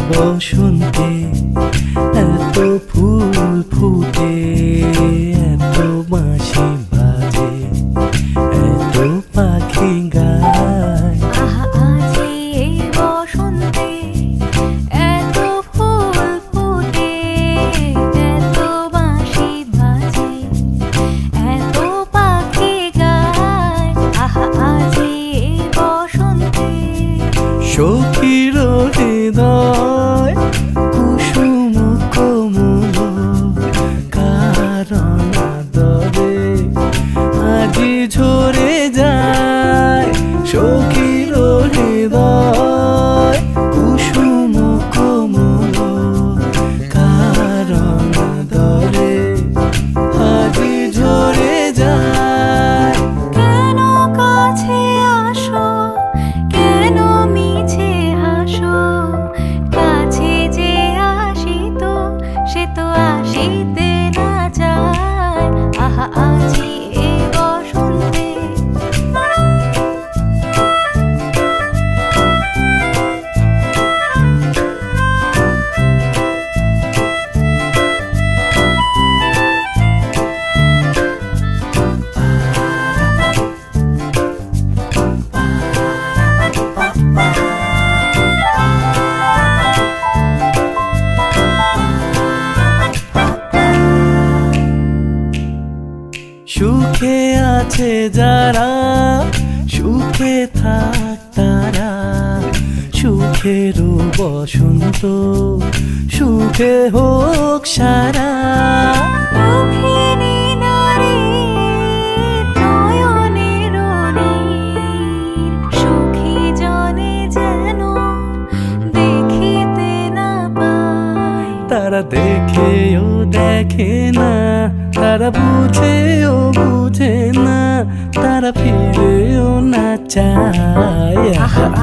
বসন্তে এত ফুল ফুটে, এত বাঁশি বাজে, এত পাখি গায়। আজি এই বসন্তে এত ফুল ফুটে, এত বাঁশি বাজে, এত পাখি গায়। আজি এই বসন্তে সখীর হৃদয় কুসুম কোমল, কারণ আদরে আজি ঝরে যায়। সখীর হৃদয় কুসুম কোমল, কারণ আদরে আজি ঝরে যায়। কেন কাছে আসো, কেন মিছে হাসো, কাছে যে আসিত সে তো আসিতে না চায়। আজি এ বসন্তে সুখে আছে যারা, সুখে থাক তারা, সুখেরও বসন্ত সুখে হোক সারা। দুঃখিনী নারী নয়নের নীর, সুখী জনে যেন দেখিতে না পায়। তারা দেখেও দেখে না, তারা বুঝেও বুঝে না, তারা ফিরেও না চায়।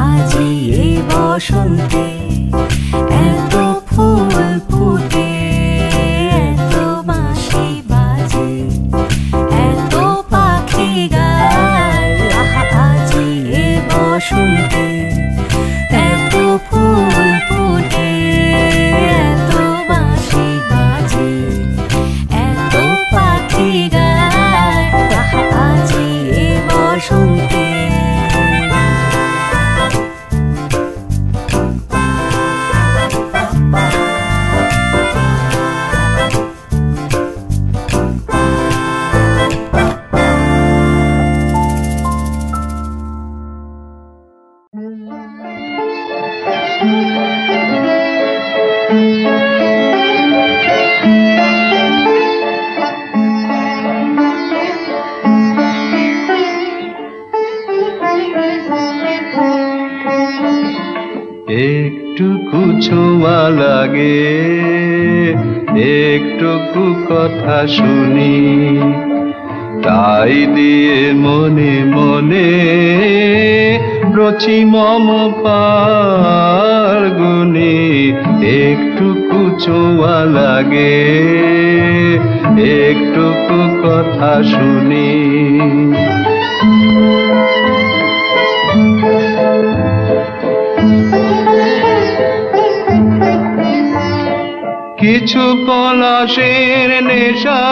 আজি এই বসন্তে এত ফুল ফুটে, এত বাঁশি বাজে, এত পাখি গায়। আজি এই বসন্তে এত ফুল ফুটে, এত বাঁশি বাজে, এত পাখি গায়। আজি এই বসন্তে একটুকু ছোঁয়া লাগে, একটুকু কথা শুনি, তাই দিয়ে মনে মনে রচি মম ফাল্গুনি। একটুকু ছোঁয়া লাগে, একটুকু কথা শুনি। কিছু পলাশের নেশা,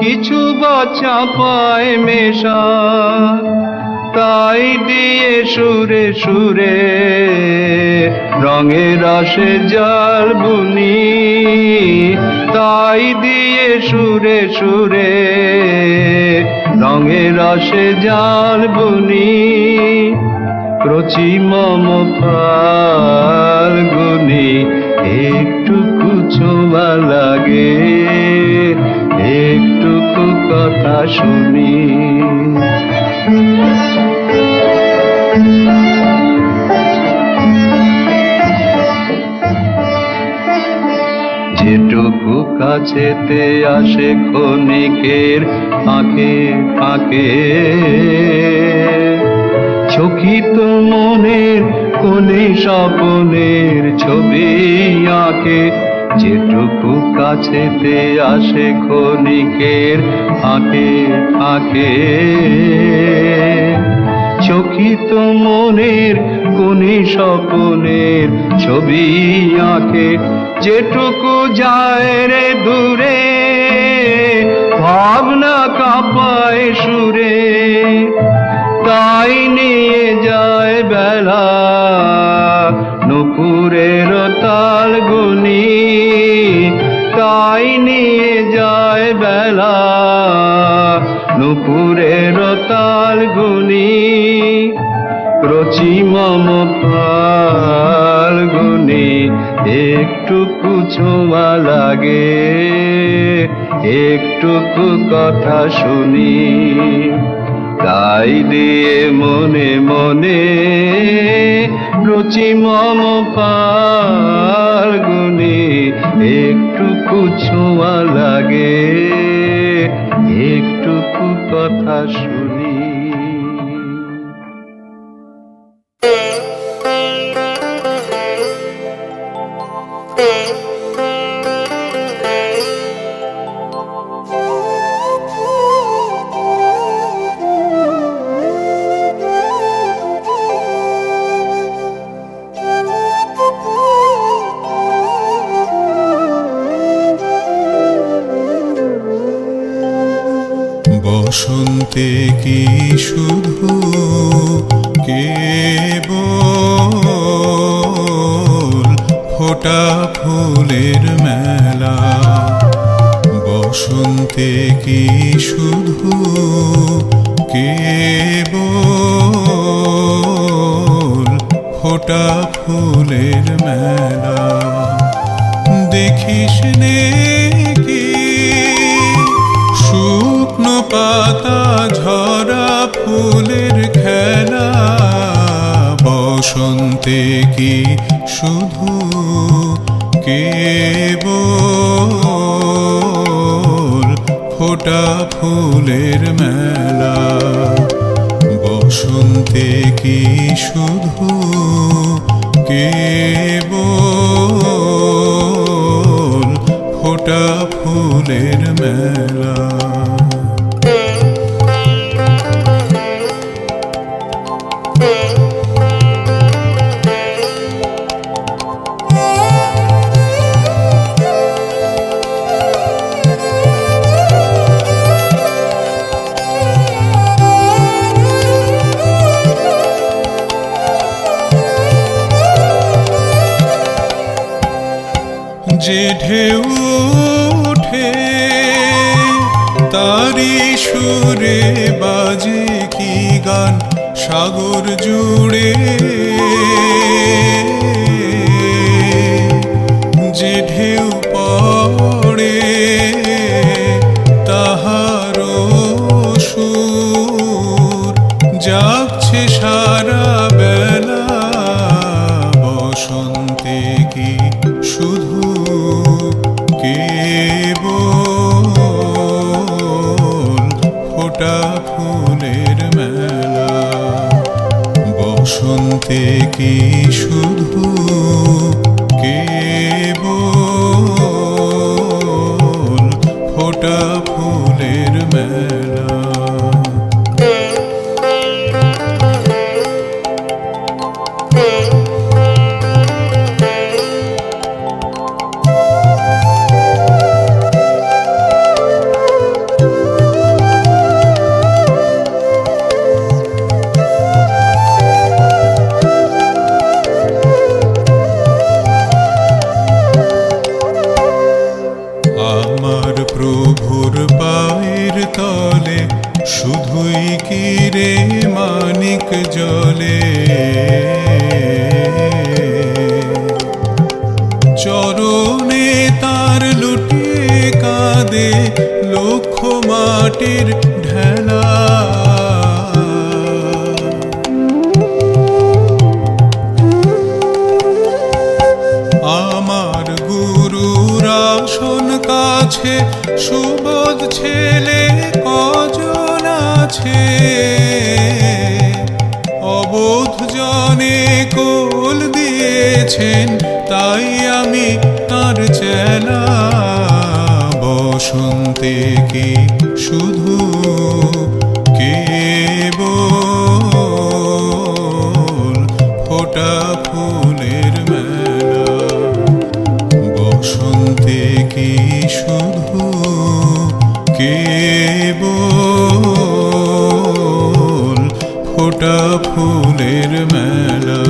কিছু বচা পায় মেশা, তাই দিয়ে সুরে সুরে রঙের রসে জল বুনি। তাই দিয়ে সুরে সুরে রঙের রসে জল বুনি। রচি মম ফাল্গুনি। একটুকু ছোঁয়া লাগে, একটুকু কথা শুনি। যেটুকু কাছেতে আসে ক্ষণিকের ফাঁকে ফাঁকে, চকিত মনের কোনে স্বপনের ছবি আঁকে, যেটুকু কাছেতে আসে ক্ষণিকের ফাঁকে ফাঁকে। চকিত মনের কোনে স্বপনের ছবি আঁকে, যেটুকু যায় রে দূরে ভাবনা কাঁপায় সুরে, তাই নিয়ে যায় বেলা নুপুরের তাল গুনি, তাই নিয়ে যায় বেলা নুপুরের তাল গুনি। রচি মম ফাল্গুনি একটুকু ছোঁয়া লাগে, একটুকু কথা শুনি, তাই দিয়ে মনে মনে রচি মম ফাল্গুনি একটুকু ছোঁয়া লাগে, একটুকু কথা শুনি। বসন্তে কি শুধু কেবল ফোটা ফুলের মেলা, বসন্তে কি শুধু কেবল ফোটা ফুলের মেলা। দেখিস নে কি শুকনো পাতা ঝরা ফুলের খেলা, বসন্তে কি শুধু কেবল ফোটা ফুলের মেলা, বসন্তে কি শুধু কেবল ফোটা ফুলের মেলা। যে ঢেউ ওঠে তারি সুরে বাজে কি গান সাগর জুড়ে, যে ঢেউ পড়ে তাহারও সুর যাচ্ছে সারা বেলা, বসন্তে কি শুধু কেবল ফোটা ফুলের মেলা, বসন্তে কি শুধু কেবল ফোটা ফুলের মেলা। আমার প্রভুর পায়ের তলে শুধুই কি রে মানিক জলে, চরণে তার লুটিয়ে কাঁদে লক্ষ মাটির ঢেলা, আমার গুরুর আসন কাছে সুবোধ ছেলে কজন আছে, অবধ রেখেছেন, তাই আমি তার চেলা। বসন্তে কি শুধু কেবল ফোটা ফুলের মেলা? বসন্তে কি শুধু কেবল ফোটা ফুলের মেলা?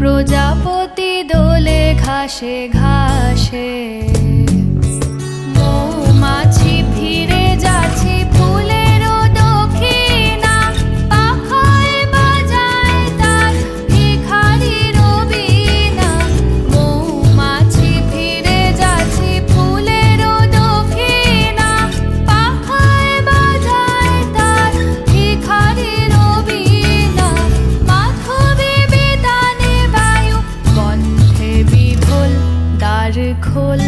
প্রজাপতি দোলে ঘাসে ঘাসে, মৌমাছি ফিরে যাচ্ছে ফুলের দক্ষিণা, পাখায় বাজায় তার ভিখারির বীণা। মৌমাছি ফিরে যাচ্ছে ফুলের দক্ষিণা, পাখায় বাজায় তার ভিখারির বীণা। মাধবী বিতানে বায়ু কণ্ঠে বিভোল, দ্বার খোল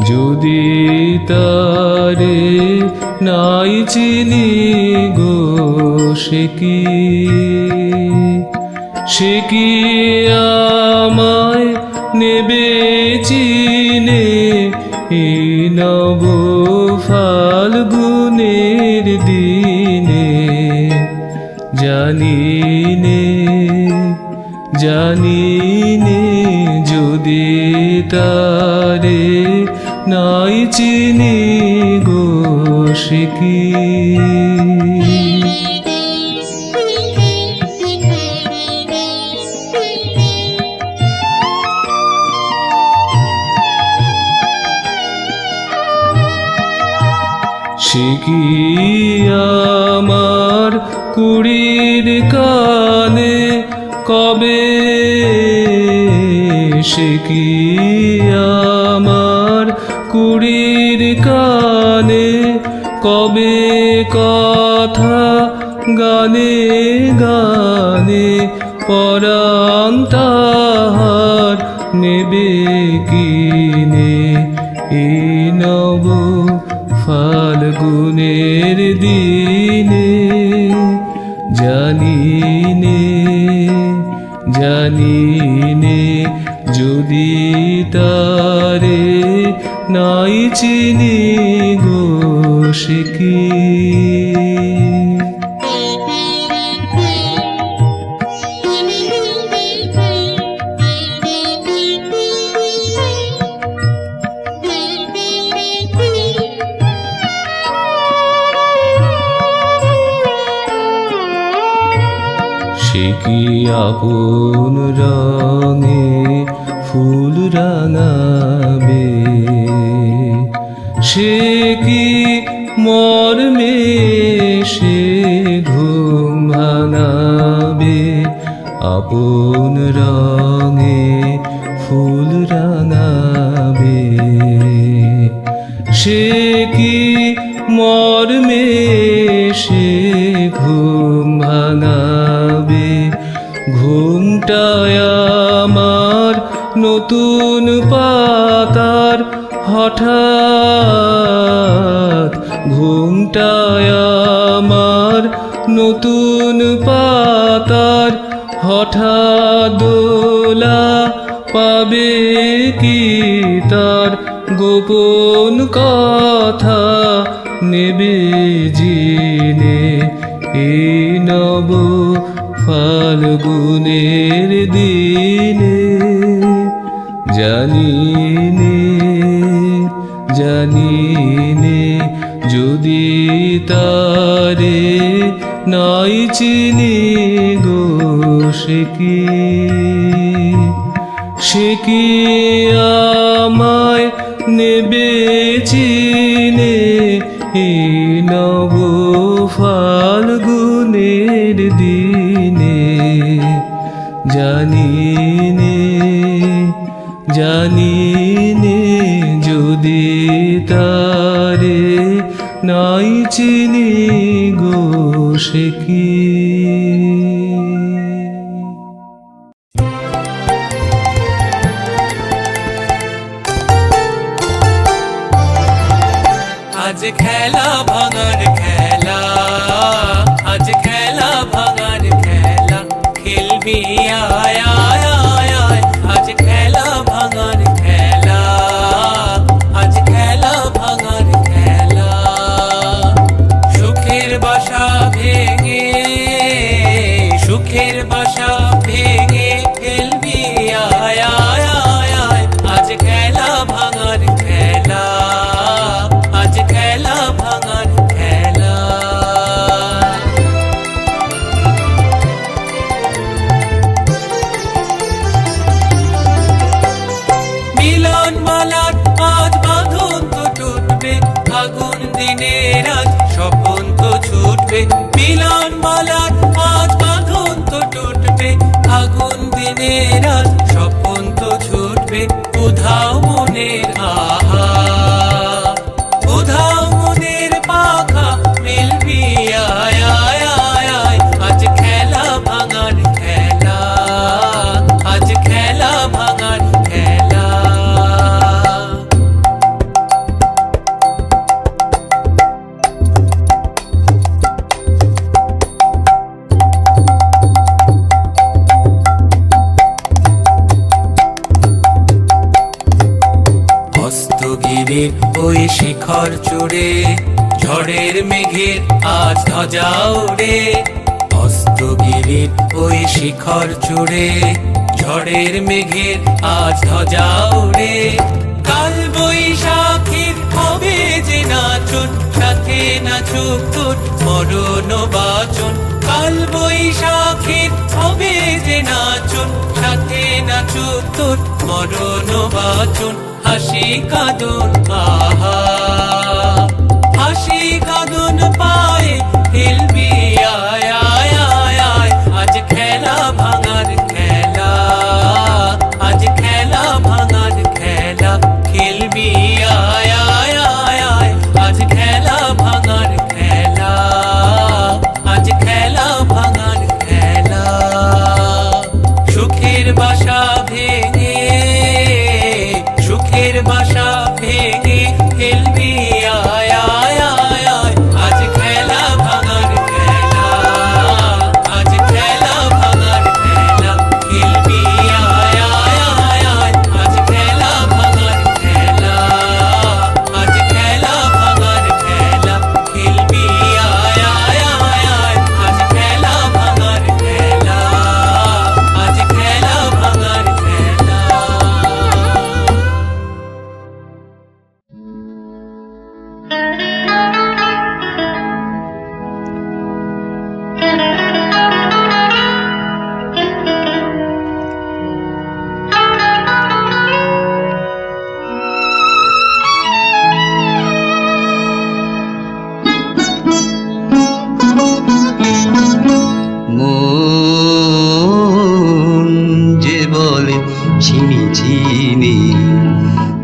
যদি তারে নাই চিনি গো সে কি আমায় নেবে চিনে এই নব ফাল্গুনের দিনে জানিনে যদি তারে নাই চিনি গো সে কি আমার কুড়ির কানে কবে সে কি আমার কুড়ির কানে কবে কথা গানে গানে পরাণ তাহার নেবে কিনে এই নব ফাল্গুনের দিনে জানিনে যদি তারে নাই চিনি গো সে কি আপন রঙে ফুল রাঙাবে সে কি মর্মে সে ঘুম ভাঙাবে আপন রঙে ফুল রাঙাবে সে কি মর্মে সে ঘুম ভাঙাবে ঘুমটায় আমার নতুন পাতার হঠাৎ ঘুমটায় আমার নতুন পাতার হঠাৎ দোলা পাবে কি তার গোপন কথা নেবে জিনে এই নব ফাল্গুনের দিনে জানিনে যদি তারে নাই চিনি গো সে কি আমায় নেবে চিনে এই নব ফাল্গুনের দিনে জানিনে যদি তারে নাই চিনি গো সে কি আজ খেলা ভাঙার খেলা আজ খেলা ভাঙার খেলা খেলবি আয় আয় আয় আয় আজ খেলা ভাঙার খেলা আজ খেলা ভাঙার খেলা সুখের বাসা ভেঙে খেলবি আয় আয় আয় আয় আজ খেলা ভাঙার খেলা আজ খেলা ভাঙার খেলা মিলন মালার আজ বাঁধন তো টুটবে আগুন দিনের আজ স্বপন তো ছুটবে মিলন মালার আজ বাঁধন তো টুটবে আগুন দিনের আজ স্বপন তো ছুটবে উধাও মনের আহা উধাও মনের পাখা মিলবি আয় আয় আয় আয় আজ খেলা ভাঙার খেলা আজ খেলা ভাঙার খেলা গিরির ওই শিখর চূড়ে ঝড়ের মেঘের আজ ধ্বজা ওড়ে। অস্তগিরির ওই শিখর চূড়ে ঝড়ের মেঘের আজ ধ্বজা ওড়ে। কাল বৈশাখীর হবে যে নাচন, সাথে নাচুক তোর মরণ বাচন। কাল বৈশাখীর হবে যে নাচন, সাথে নাচুক তোর মরণ বাচন। হাসি কাঁদন আহা, হাসি কাঁদন পায়ে হেলবি আয় আয় আয় আয়। আজ খেলা ভাঙার খেলা, আজ খেলা ভাঙার খেলা খেলবি আয় আয় আয় আয়। আজ খেলা ভাঙার খেলা, আজ খেলা ভাঙার খেলা। সুখের বাসা ভেঙে, সুখের বাসা ভেঙে খেলবি আয় আয় আয় আয়। আজ খেলা ভাঙার খেলা, আজ খেলা ভাঙার খেলা খেলবি আয় আয় আয় আয়। আজ খেলা ভাঙার খেলা, আজ খেলা ভাঙার খেলা খেলবি আয় আয় আয় আয়। আজ খেলা ভাঙার খেলা, আজ খেলা ভাঙার খেলা। মন যে বলে চিনি চিনি,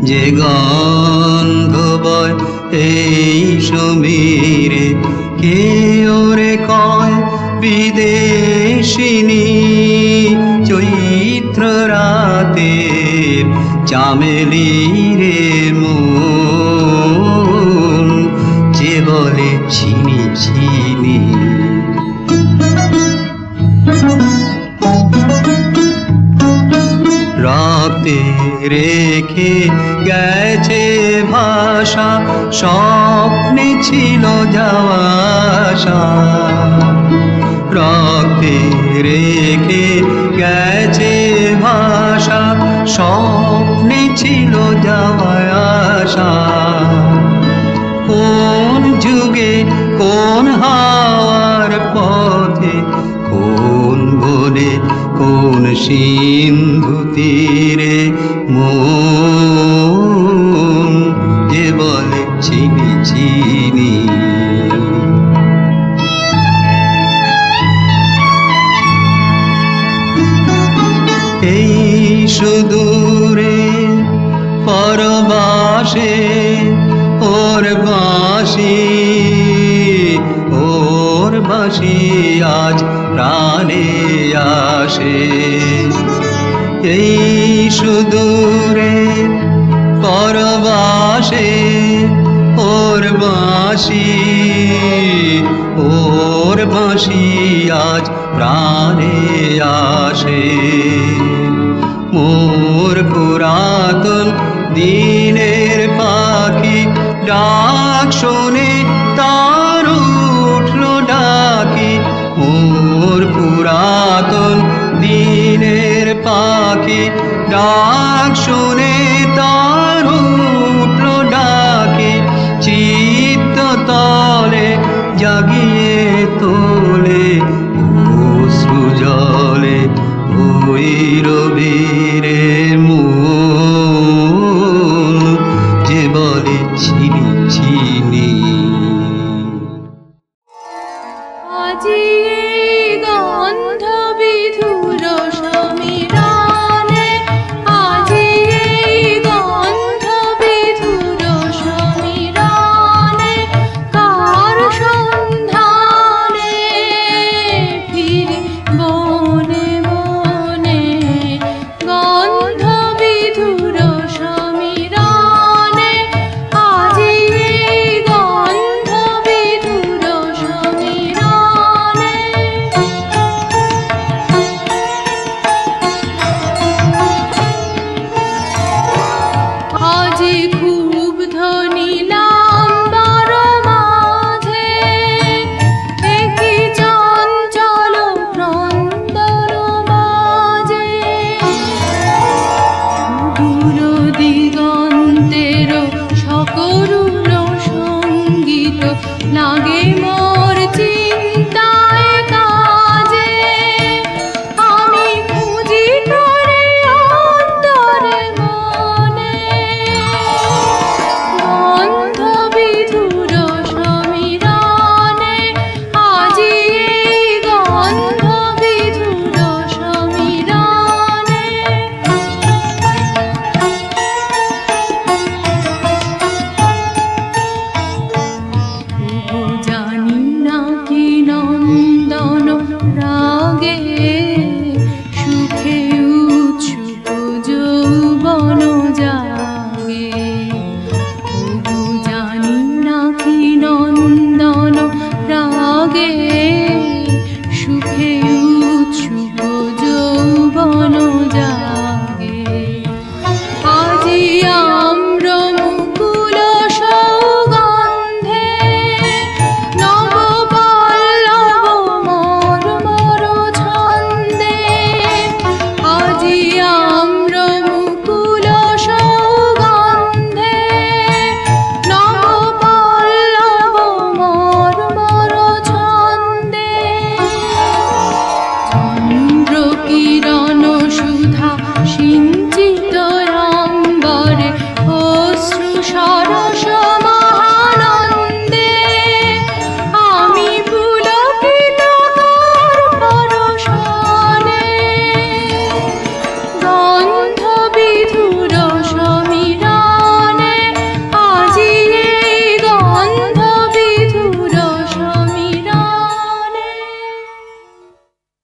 যে গন্ধ বয় এই সমীরে, কে ওরে কয় বিদেশিনী। চৈত্র রাতের চামেলি রে মন, যে বলে চিনি চিনি। রক্তে রেখে গেছে ভাষা, স্বপ্নে ছিল যাওয়া আশা। রক্তে রেখে গেছে ভাষা, স্বপ্নে ছিল যাওয়া আশা। কোন যুগে কোন হাওয়ার পথে, কোন বনে কোন সিন্ধু তীরে, মন যে বলে চিনি চিনি। এই সুদূরে পরবাসে ওর বাঁশি, ওর বাঁশি আজ প্রাণে আসে। এই সুদূরে পরবাসে ওর বাঁশি, ওর বাঁশি আজ প্রাণে আসে। মোর পুরাতন দিনের পাখি ডাক শোনে তার উঠলো ডাকি। মোর পুরাতন দিনের পাখি ডাক শোনে